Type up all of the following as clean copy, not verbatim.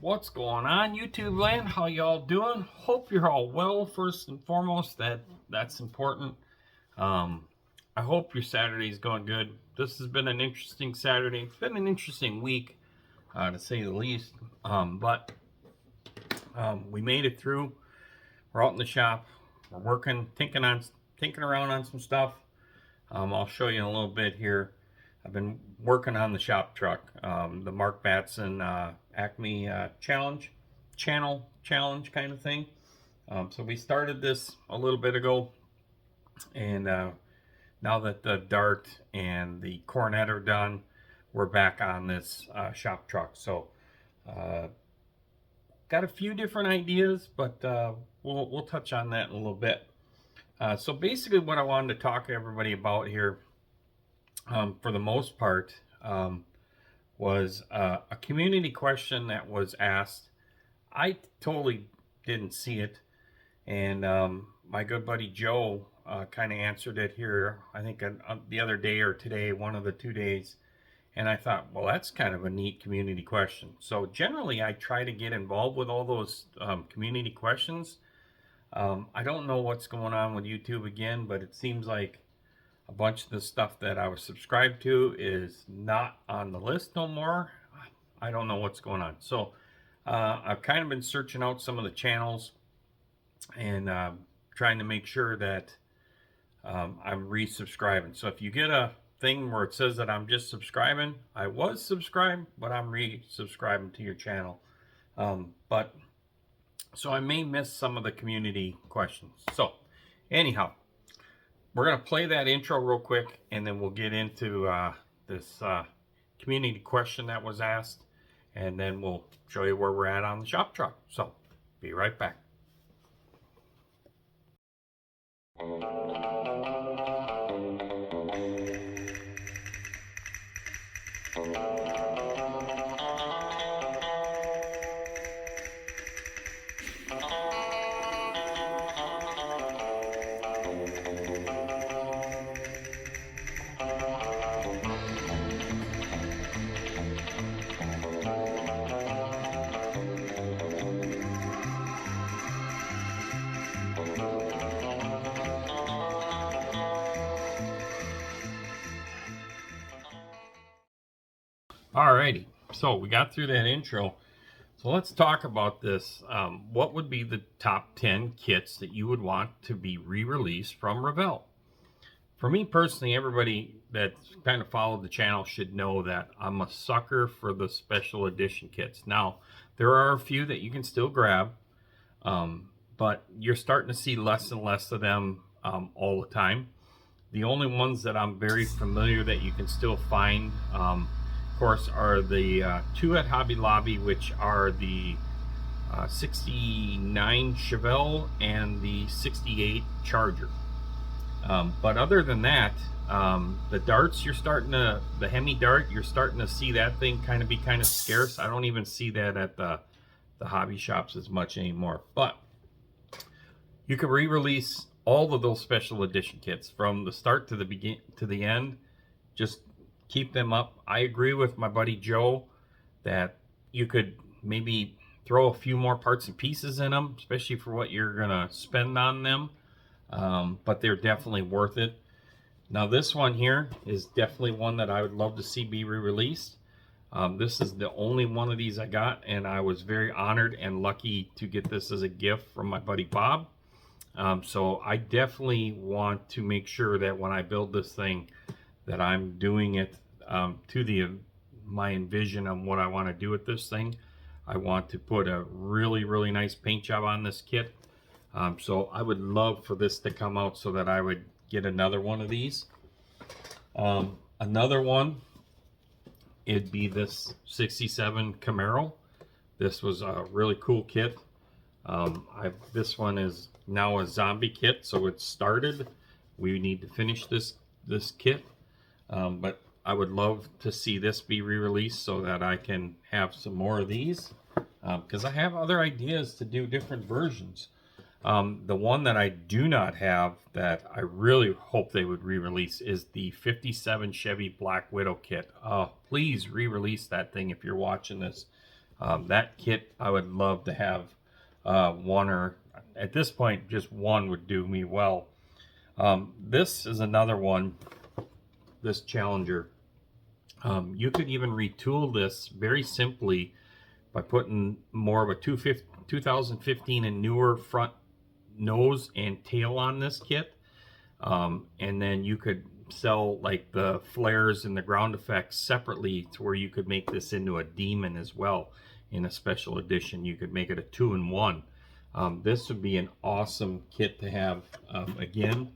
What's going on, YouTube land? How y'all doing? Hope you're all well. First and foremost, that's important. Um, I hope your Saturday is going good. This has been an interesting Saturday. It's been an interesting week, to say the least. But we made it through. We're out in the shop. We're working, thinking around on some stuff. I'll show you in a little bit here. I've been working on the shop truck, the Mark Batson Acme challenge kind of thing. So we started this a little bit ago, and now that the Dart and the Coronet are done, we're back on this shop truck. So got a few different ideas, but we'll touch on that in a little bit. So basically, what I wanted to talk to everybody about here, for the most part, was a community question that was asked. I totally didn't see it, and my good buddy Joe kind of answered it here, I think the other day or today, one of the 2 days. And I thought, well, that's kind of a neat community question. So generally, I try to get involved with all those community questions. I don't know what's going on with YouTube again, but it seems like a bunch of the stuff that I was subscribed to is not on the list no more. I don't know what's going on. So I've kind of been searching out some of the channels and trying to make sure that I'm resubscribing. So if you get a thing where it says that I'm just subscribing, I was subscribed, but I'm resubscribing to your channel. So I may miss some of the community questions. So anyhow, we're going to play that intro real quick, and then we'll get into this community question that was asked, and then we'll show you where we're at on the shop truck. So be right back. Alrighty, so we got through that intro. So let's talk about this. What would be the top 10 kits that you would want to be re-released from Revell? For me personally, everybody that kind of followed the channel should know that I'm a sucker for the special edition kits. Now, there are a few that you can still grab, but you're starting to see less and less of them all the time. The only ones that I'm very familiar that you can still find, of course, are the two at Hobby Lobby, which are the 69 Chevelle and the 68 Charger. But other than that, the darts, the Hemi dart, you're starting to see that thing be kind of scarce. I don't even see that at the hobby shops as much anymore. But you can re-release all of those special edition kits from the start to the end. Just keep them up. I agree with my buddy Joe that you could maybe throw a few more parts and pieces in them, especially for what you're gonna spend on them. But they're definitely worth it. Now this one here is definitely one that I would love to see be re-released. This is the only one of these I got, and I was very honored and lucky to get this as a gift from my buddy Bob. So I definitely want to make sure that when I build this thing, that I'm doing it to my envision of what I want to do with this thing. I want to put a really, really nice paint job on this kit. So I would love for this to come out so that I would get another one of these. Another one, it'd be this 67 Camaro. This was a really cool kit. This one is now a zombie kit, so it's started. We need to finish this kit. But I would love to see this be re-released so that I can have some more of these, because I have other ideas to do different versions. The one that I do not have that I really hope they would re-release is the 57 Chevy Black Widow kit. Please re-release that thing if you're watching this. That kit I would love to have one, or at this point just one would do me well. This is another one, this Challenger. You could even retool this very simply by putting more of a 2015 and newer front nose and tail on this kit. And then you could sell like the flares and the ground effects separately, to where you could make this into a demon as well in a special edition. You could make it a 2-in-1. This would be an awesome kit to have. Again,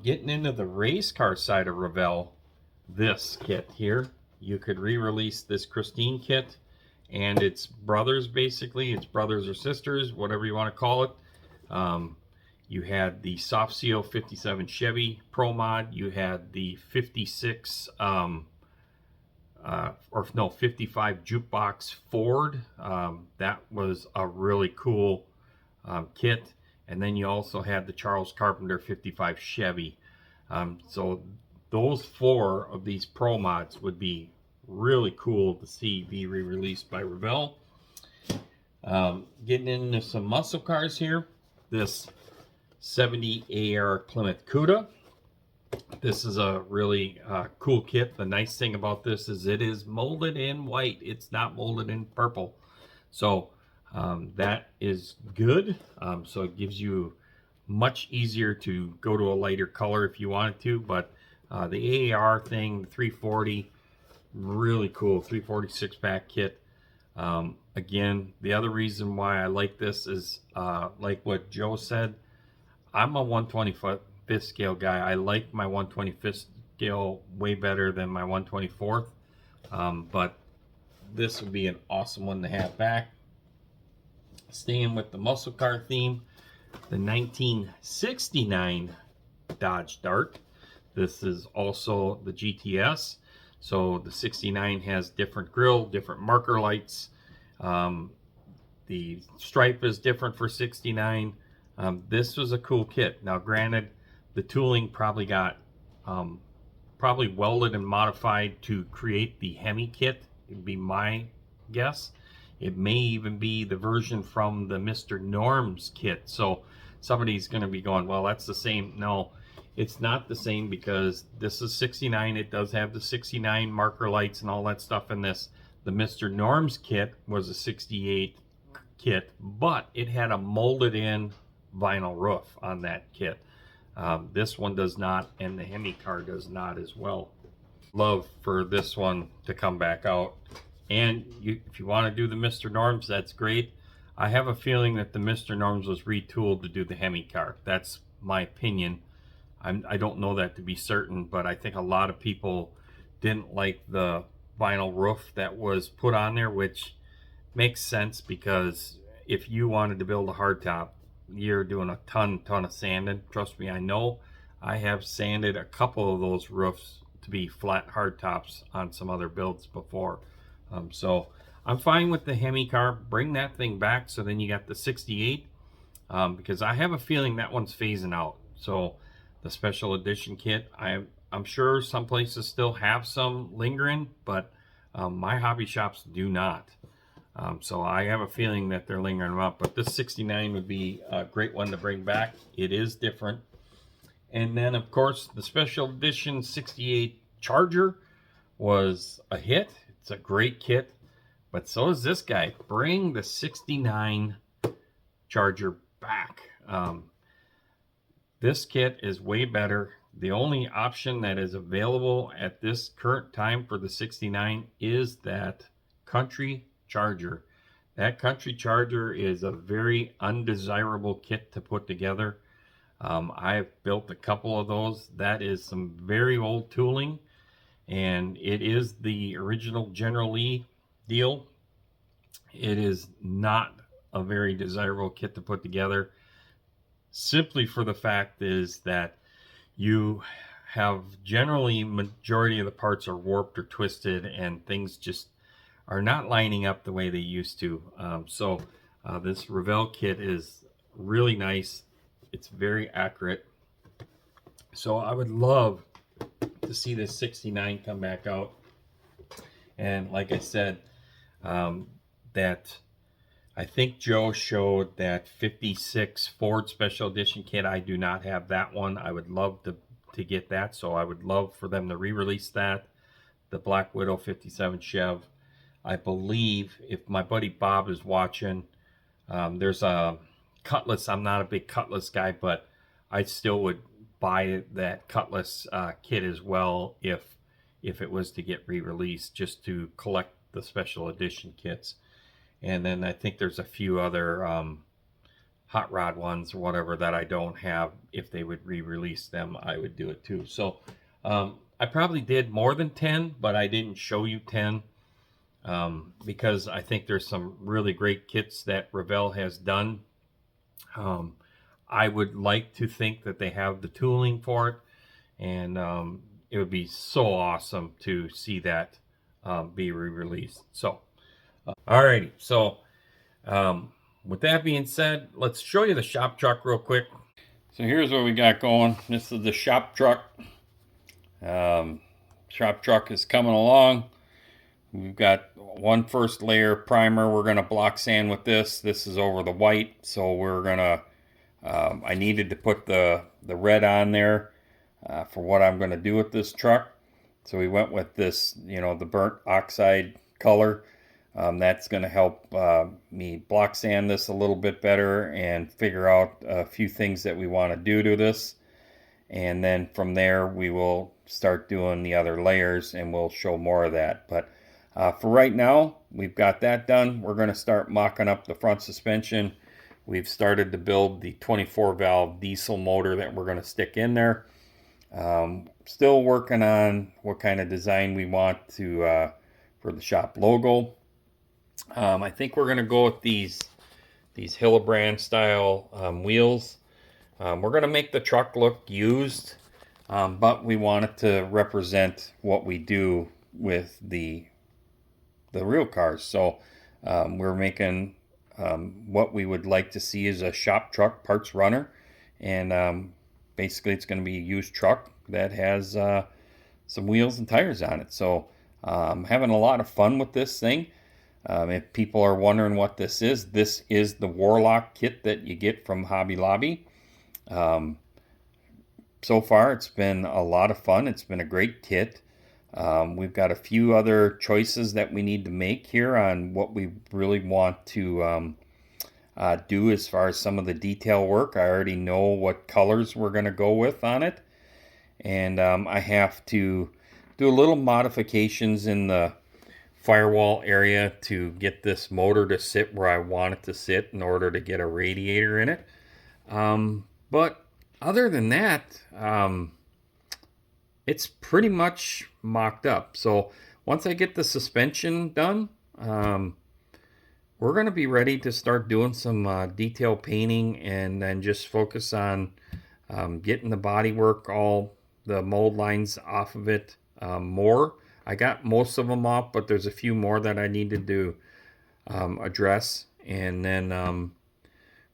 getting into the race car side of Revell, this kit here, you could re-release this Christine kit and its brothers, basically its brothers or sisters, whatever you want to call it. You had the Soft Seal 57 Chevy Pro Mod. You had the 56 55 Jukebox Ford. That was a really cool kit. And then you also had the Charles Carpenter 55 Chevy. So those 4 of these Pro Mods would be really cool to see be re-released by Revell. Getting into some muscle cars here. This 70 AR Plymouth Cuda. This is a really cool kit. The nice thing about this is it is molded in white. It's not molded in purple. So that is good. So it gives you much easier to go to a lighter color if you wanted to. But the AAR thing, 340, really cool. 346 pack kit. Again, the other reason why I like this is like what Joe said, I'm a 125th scale guy. I like my 125th scale way better than my 124th. But this would be an awesome one to have back. Staying with the muscle car theme, the 1969 Dodge Dart. This is also the GTS. So the 69 has different grille, different marker lights. The stripe is different for 69. This was a cool kit. Now granted, the tooling probably got welded and modified to create the Hemi kit. It'd be my guess. It may even be the version from the Mr. Norm's kit. So somebody's going to be going, well, that's the same. No, it's not the same, because this is 69. It does have the 69 marker lights and all that stuff in this. The Mr. Norm's kit was a 68 kit, but it had a molded in vinyl roof on that kit. This one does not, and the Hemi car does not as well. Love for this one to come back out. And if you want to do the Mr. Norms, that's great. I have a feeling that the Mr. Norms was retooled to do the Hemi car. That's my opinion. I don't know that to be certain, but I think a lot of people didn't like the vinyl roof that was put on there, which makes sense, because if you wanted to build a hardtop, you're doing a ton of sanding. Trust me, I know. I have sanded a couple of those roofs to be flat hardtops on some other builds before. So I'm fine with the Hemi car. Bring that thing back, so then you got the 68, because I have a feeling that one's phasing out. So the special edition kit, I'm sure some places still have some lingering, but my hobby shops do not. So I have a feeling that they're lingering them up. But this 69 would be a great one to bring back. It is different. And then, of course, the special edition 68 Charger was a hit. It's a great kit. But so is this guy. Bring the 69 Charger back. This kit is way better. The only option that is available at this current time for the 69 is that Country Charger. That Country Charger is a very undesirable kit to put together. I've built a couple of those. That is some very old tooling, and it is the original General Lee deal. It is not a very desirable kit to put together, simply for the fact is that you have generally, majority of the parts are warped or twisted, and things just are not lining up the way they used to. So this Revell kit is really nice. It's very accurate. So I would love to see this 69 come back out. And like I said, that I think Joe showed that 56 Ford Special Edition kit. I do not have that one. I would love to get that, so I would love for them to re-release that. The Black Widow 57 Chev. I believe, if my buddy Bob is watching, there's a Cutlass. I'm not a big Cutlass guy, but I still would buy that Cutlass kit as well if it was to get re-released, just to collect the special edition kits. And then I think there's a few other hot rod ones or whatever that I don't have. If they would re-release them, I would do it too. So I probably did more than 10, but I didn't show you 10 because I think there's some really great kits that Revell has done. I would like to think that they have the tooling for it, and it would be so awesome to see that be re-released. So alrighty, so with that being said, let's show you the shop truck real quick. So here's what we got going. This is the shop truck. Shop truck is coming along. We've got one first layer primer. We're going to block sand with this. This is over the white, so we're going to, I needed to put the red on there for what I'm going to do with this truck. So we went with this, the burnt oxide color. That's going to help me block sand this a little bit better and figure out a few things that we want to do to this. And then from there, we will start doing the other layers, and we'll show more of that. But for right now, we've got that done. We're going to start mocking up the front suspension. We've started to build the 24 valve diesel motor that we're going to stick in there. Still working on what kind of design we want to for the shop logo. I think we're going to go with these Hillebrand style wheels. We're going to make the truck look used, but we want it to represent what we do with the real cars. So we're making what we would like to see as a shop truck parts runner, and basically it's going to be a used truck that has some wheels and tires on it. So I'm having a lot of fun with this thing. If people are wondering what this is the Warlock kit that you get from Hobby Lobby. So far it's been a lot of fun. It's been a great kit. We've got a few other choices that we need to make here on what we really want to do as far as some of the detail work. I already know what colors we're going to go with on it, and I have to do a little modifications in the firewall area to get this motor to sit where I want it to sit in order to get a radiator in it. But other than that, it's pretty much mocked up. So once I get the suspension done, we're going to be ready to start doing some detail painting, and then just focus on getting the bodywork, all the mold lines off of it more. I got most of them off, but there's a few more that I needed to address, and then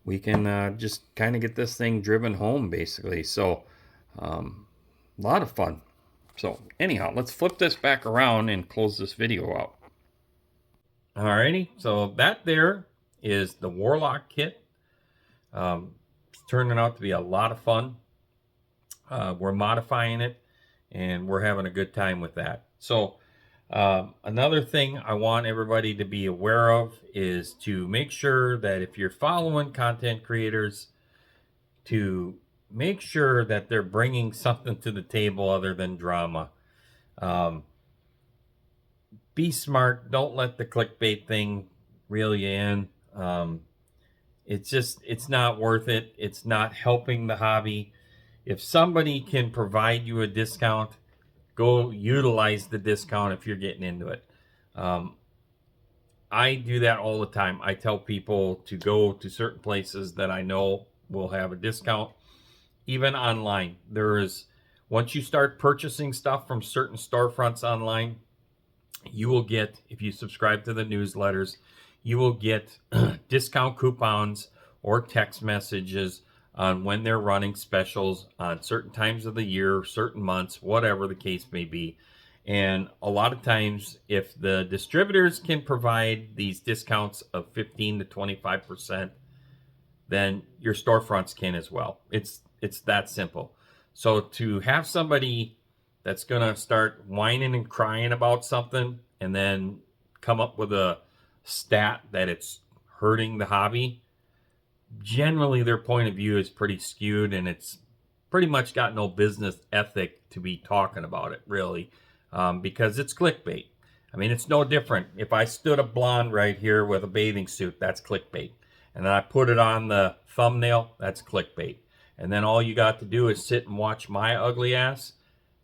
we can just kind of get this thing driven home, basically. So a lot of fun. So anyhow, let's flip this back around and close this video out. Alrighty, so that there is the Warlock kit. It's turning out to be a lot of fun. We're modifying it, and we're having a good time with that. So another thing I want everybody to be aware of is to make sure that if you're following content creators, to make sure that they're bringing something to the table other than drama. Be smart. Don't let the clickbait thing reel you in. It's not worth it. It's not helping the hobby. If somebody can provide you a discount, go utilize the discount if you're getting into it. I do that all the time. I tell people to go to certain places that I know will have a discount. Even online, once you start purchasing stuff from certain storefronts online, you will get, if you subscribe to the newsletters, you will get discount coupons or text messages on when they're running specials on certain times of the year, certain months, whatever the case may be. And a lot of times, if the distributors can provide these discounts of 15 to 25%, then your storefronts can as well. It's that simple. So to have somebody that's gonna start whining and crying about something and then come up with a stat that it's hurting the hobby, generally their point of view is pretty skewed, and it's pretty much got no business ethic to be talking about it, really, because it's clickbait. I mean, it's no different. If I stood a blonde right here with a bathing suit, that's clickbait. And then I put it on the thumbnail, that's clickbait. And then all you got to do is sit and watch my ugly ass,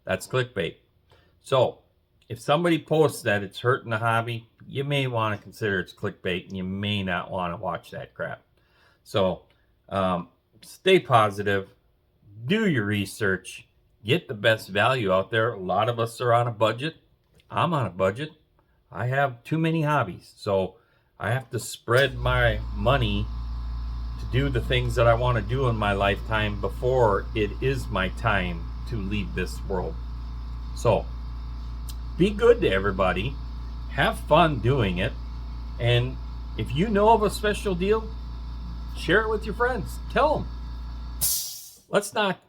that's clickbait. So if somebody posts that it's hurting the hobby, you may want to consider it's clickbait, and you may not want to watch that crap. So stay positive, do your research, get the best value out there. A lot of us are on a budget. I'm on a budget. I have too many hobbies, so I have to spread my money to do the things that I want to do in my lifetime before it is my time to leave this world. So be good to everybody, have fun doing it, and if you know of a special deal, share it with your friends. Tell them. Let's not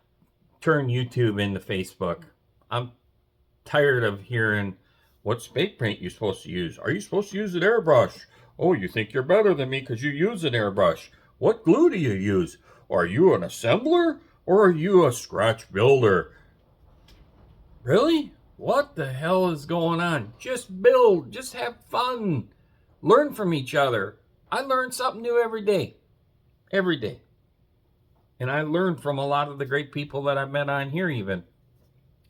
turn YouTube into Facebook. I'm tired of hearing, what spray paint you supposed to use? Are you supposed to use an airbrush? Oh, you think you're better than me because you use an airbrush. What glue do you use? Are you an assembler or are you a scratch builder? Really? What the hell is going on? Just build. Just have fun. Learn from each other. I learn something new every day. Every day. And I learned from a lot of the great people that I've met on here even.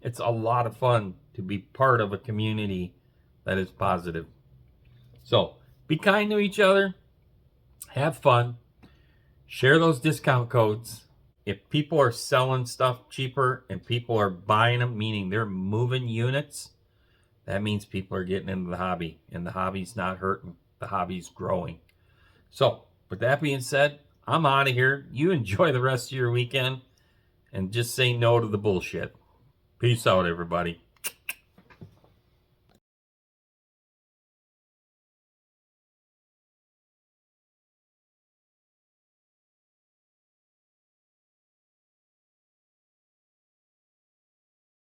It's a lot of fun to be part of a community that is positive. So be kind to each other. Have fun. Share those discount codes. If people are selling stuff cheaper and people are buying them, meaning they're moving units, that means people are getting into the hobby, and the hobby's not hurting. The hobby's growing. So with that being said, I'm out of here. You enjoy the rest of your weekend and just say no to the bullshit. Peace out, everybody.